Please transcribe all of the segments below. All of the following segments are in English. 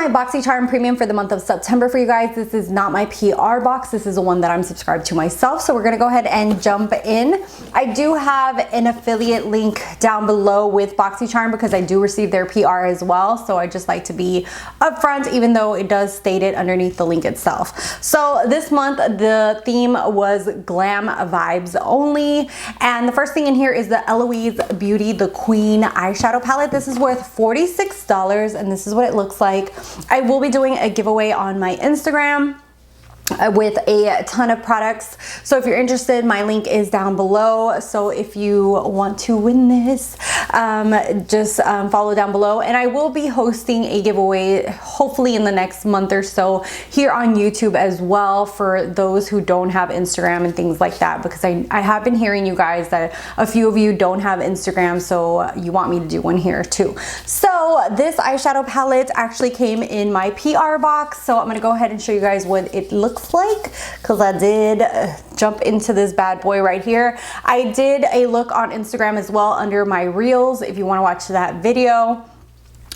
my Boxycharm Premium for the month of September for you guys. This is not my PR box. This is the one that I'm subscribed to myself. So we're gonna go ahead and jump in. I do have an affiliate link down below with Boxycharm because I do receive their PR as well. So I just like to be upfront, even though it does state it underneath the link itself. So this month, the theme was glam vibes only. And the first thing in here is the Eloise Beauty The Queen eyeshadow palette. This is worth $46 and this is what it looks like. I will be doing a giveaway on my Instagram with a ton of products. So if you're interested, my link is down below. So if you want to win this, just follow down below. And I will be hosting a giveaway hopefully in the next month or so here on YouTube as well for those who don't have Instagram and things like that, because I have been hearing you guys that a few of you don't have Instagram, so you want me to do one here too. So this eyeshadow palette actually came in my PR box. So I'm gonna go ahead and show you guys what it looks like, because I did jump into this bad boy right here. I did a look on Instagram as well under my reels if you want to watch that video.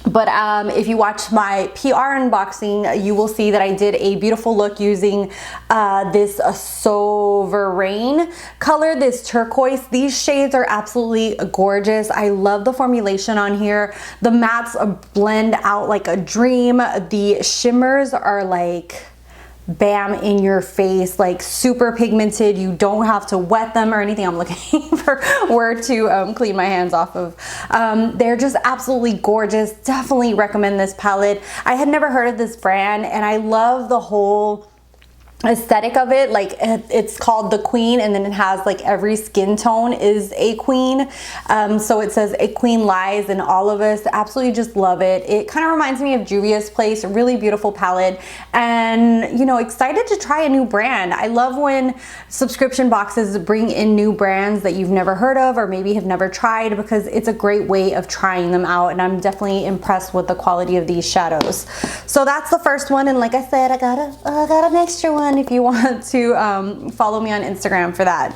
But if you watch my PR unboxing, you will see that I did a beautiful look using this Sovereign color, this turquoise. These shades are absolutely gorgeous. I love the formulation on here. The mattes blend out like a dream. The shimmers are like bam in your face, like super pigmented. You don't have to wet them or anything. I'm looking for where to clean my hands off of. They're just absolutely gorgeous. Definitely recommend this palette. I had never heard of this brand and I love the whole aesthetic of it. Like it's called The Queen, and then it has like every skin tone is a queen. So it says a queen lies in all of us. Absolutely just love it. It kind of reminds me of Juvia's Place. A really beautiful palette, and you know, excited to try a new brand. I love when subscription boxes bring in new brands that you've never heard of or maybe have never tried, because it's a great way of trying them out, and I'm definitely impressed with the quality of these shadows. So that's the first one, and like I said, I got an extra one if you want to follow me on Instagram for that.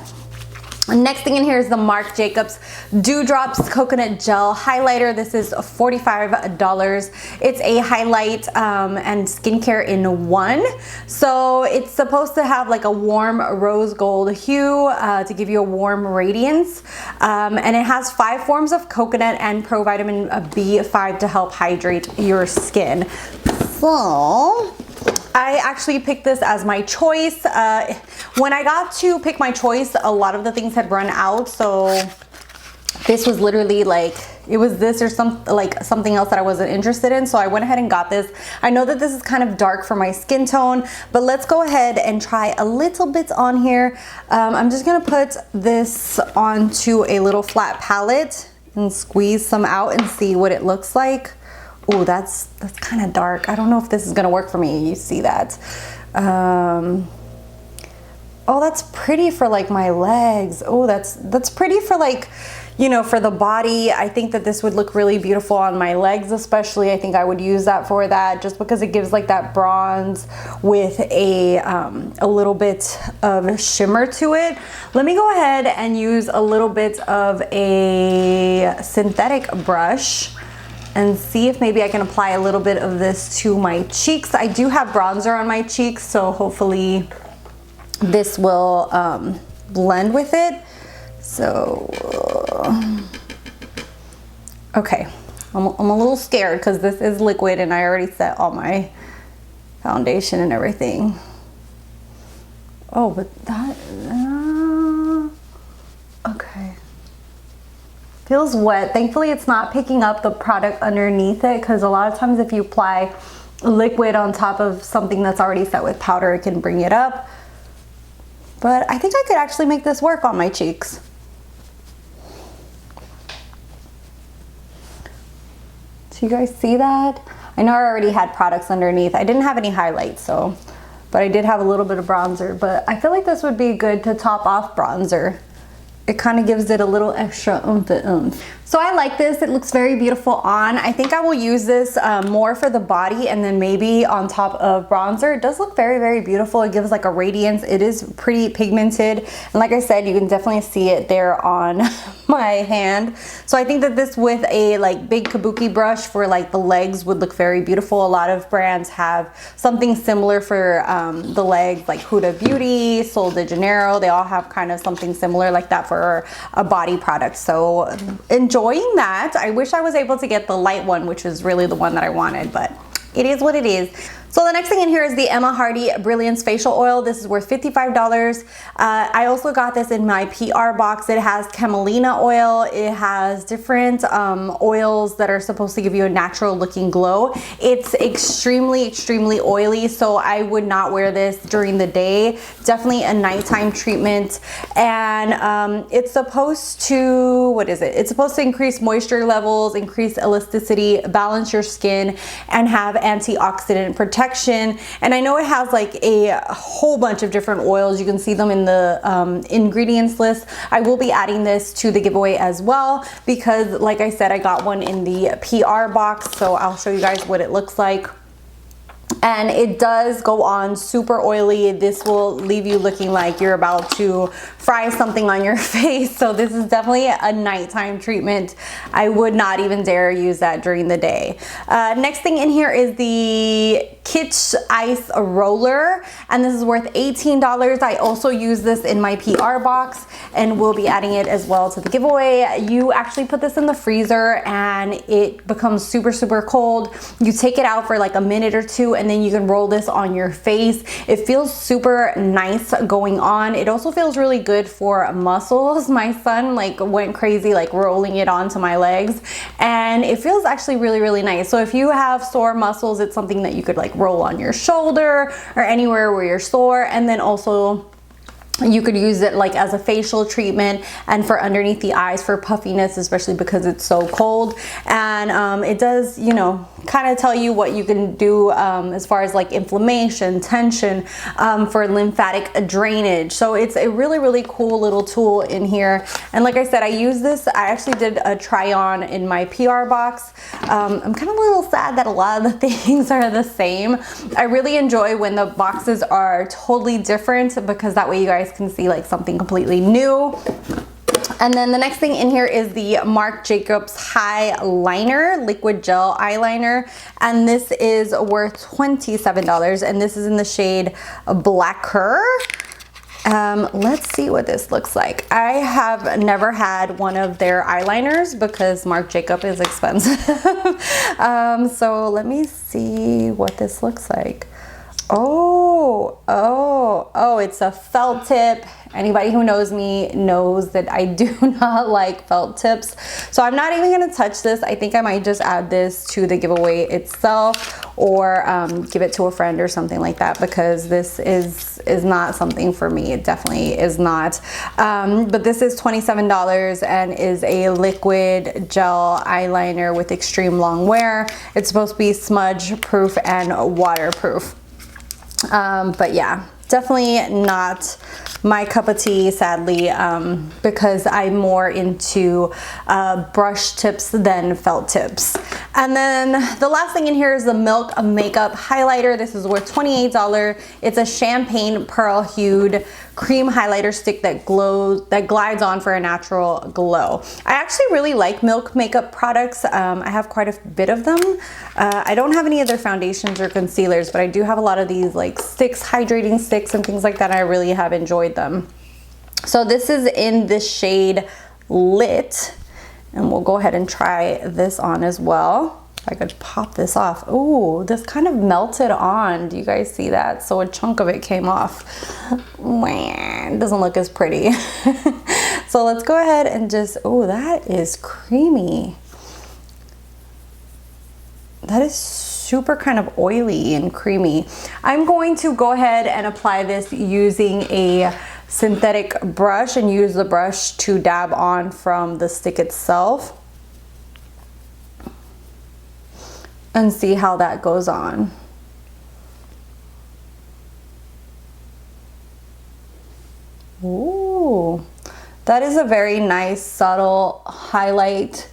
Next thing in here is the Marc Jacobs Dewdrops Coconut Gel Highlighter. This is $45. It's a highlight and skincare in one. So it's supposed to have like a warm rose gold hue to give you a warm radiance. And it has 5 forms of coconut and provitamin B5 to help hydrate your skin. So I actually picked this as my choice. When I got to pick my choice, a lot of the things had run out, so this was literally like, it was this or something else that I wasn't interested in, so I went ahead and got this. I know that this is kind of dark for my skin tone, but let's go ahead and try a little bit on here. I'm just gonna put this onto a little flat palette and squeeze some out and see what it looks like. Oh, that's kind of dark. I don't know if this is gonna work for me. You see that? Oh, that's pretty for like my legs. Oh, that's pretty for like, you know, for the body. I think that this would look really beautiful on my legs especially. I think I would use that for that, just because it gives like that bronze with a little bit of shimmer to it. Let me go ahead and use a little bit of a synthetic brush and see if maybe I can apply a little bit of this to my cheeks. I do have bronzer on my cheeks, so hopefully this will blend with it. So, okay, I'm a little scared because this is liquid and I already set all my foundation and everything. Oh, but that, okay. Feels wet. Thankfully it's not picking up the product underneath it, because a lot of times if you apply liquid on top of something that's already set with powder, it can bring it up. But I think I could actually make this work on my cheeks. Do you guys see that? I know I already had products underneath. I didn't have any highlights, so, but I did have a little bit of bronzer, but I feel like this would be good to top off bronzer. It kind of gives it a little extra oomph. So I like this. It looks very beautiful on. I think I will use this more for the body and then maybe on top of bronzer. It does look very, very beautiful. It gives like a radiance. It is pretty pigmented. And like I said, you can definitely see it there on my hand. So I think that this with a like big kabuki brush for like the legs would look very beautiful. A lot of brands have something similar for the legs, like Huda Beauty, Sol de Janeiro. They all have kind of something similar like that for a body product. So enjoying that. I wish I was able to get the light one, which is really the one that I wanted, but it is what it is. So the next thing in here is the Emma Hardy Brilliance Facial Oil. This is worth $55. I also got this in my PR box. It has camelina oil. It has different oils that are supposed to give you a natural looking glow. It's extremely, extremely oily, so I would not wear this during the day. Definitely a nighttime treatment. And it's supposed to, what is it? It's supposed to increase moisture levels, increase elasticity, balance your skin, and have antioxidant protection. And I know it has like a whole bunch of different oils. You can see them in the ingredients list. I will be adding this to the giveaway as well because like I said, I got one in the PR box, so I'll show you guys what it looks like. And it does go on super oily. This will leave you looking like you're about to fry something on your face. So this is definitely a nighttime treatment. I would not even dare use that during the day. Next thing in here is the Kitch Ice Roller, and this is worth $18. I also use this in my PR box and we'll be adding it as well to the giveaway. You actually put this in the freezer and it becomes super, super cold. You take it out for like a minute or two and then you can roll this on your face. It feels super nice going on. It also feels really good for muscles. My son like went crazy like rolling it onto my legs and it feels actually really, really nice. So if you have sore muscles, it's something that you could like roll on your shoulder or anywhere where you're sore. And then also you could use it like as a facial treatment and for underneath the eyes for puffiness, especially because it's so cold. And it does, you know, kind of tell you what you can do as far as like inflammation, tension, for lymphatic drainage. So it's a really, really cool little tool in here. And like I said, I use this. I actually did a try on in my PR box. I'm kind of a little sad that a lot of the things are the same. I really enjoy when the boxes are totally different because that way you guys can see like something completely new. And then the next thing in here is the Marc Jacobs Highliner Liquid Gel Eyeliner. And this is worth $27. And this is in the shade Blacker. Let's see what this looks like. I have never had one of their eyeliners because Marc Jacob is expensive. So let me see what this looks like. Oh, it's a felt tip. Anybody who knows me knows that I do not like felt tips. So I'm not even gonna touch this. I think I might just add this to the giveaway itself or give it to a friend or something like that because this is not something for me. It definitely is not. But this is $27 and is a liquid gel eyeliner with extreme long wear. It's supposed to be smudge proof and waterproof. But yeah, definitely not my cup of tea, sadly, because I'm more into brush tips than felt tips. And then the last thing in here is the Milk Makeup Highlighter. This is worth $28. It's a champagne pearl hued cream highlighter stick that glides on for a natural glow. I actually really like Milk makeup products. I have quite a bit of them. I don't have any other foundations or concealers, but I do have a lot of these like sticks, hydrating sticks and things like that. I really have enjoyed them. So this is in the shade Lit, and we'll go ahead and try this on as well. If I could pop this off. Ooh, this kind of melted on. Do you guys see that? So a chunk of it came off. It doesn't look as pretty. So let's go ahead and just, oh, that is creamy. That is super kind of oily and creamy. I'm going to go ahead and apply this using a synthetic brush and use the brush to dab on from the stick itself and see how that goes on. Ooh, that is a very nice subtle highlight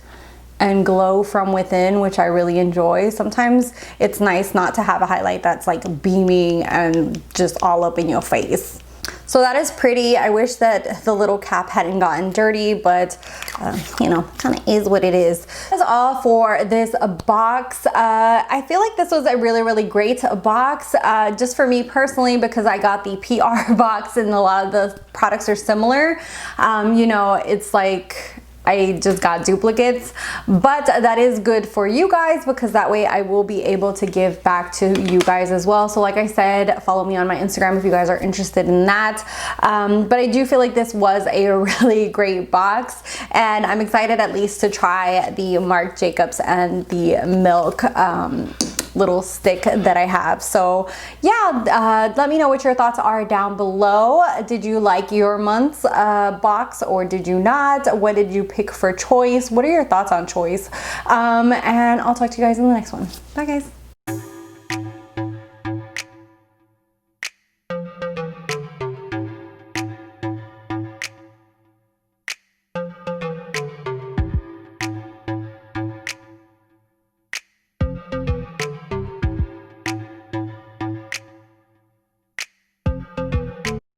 and glow from within, which I really enjoy. Sometimes it's nice not to have a highlight that's like beaming and just all up in your face. So that is pretty. I wish that the little cap hadn't gotten dirty, but you know, kind of is what it is. That's all for this box. I feel like this was a really great box, just for me personally, because I got the PR box and a lot of the products are similar. You know, it's like I just got duplicates, but that is good for you guys because that way I will be able to give back to you guys as well. So like I said, follow me on my Instagram if you guys are interested in that. But I do feel like this was a really great box, and I'm excited at least to try the Marc Jacobs and the Milk little stick that I have. So yeah, let me know what your thoughts are down below. Did you like your month's box or did you not? What did you pick for choice? What are your thoughts on choice? And I'll talk to you guys in the next one. Bye guys.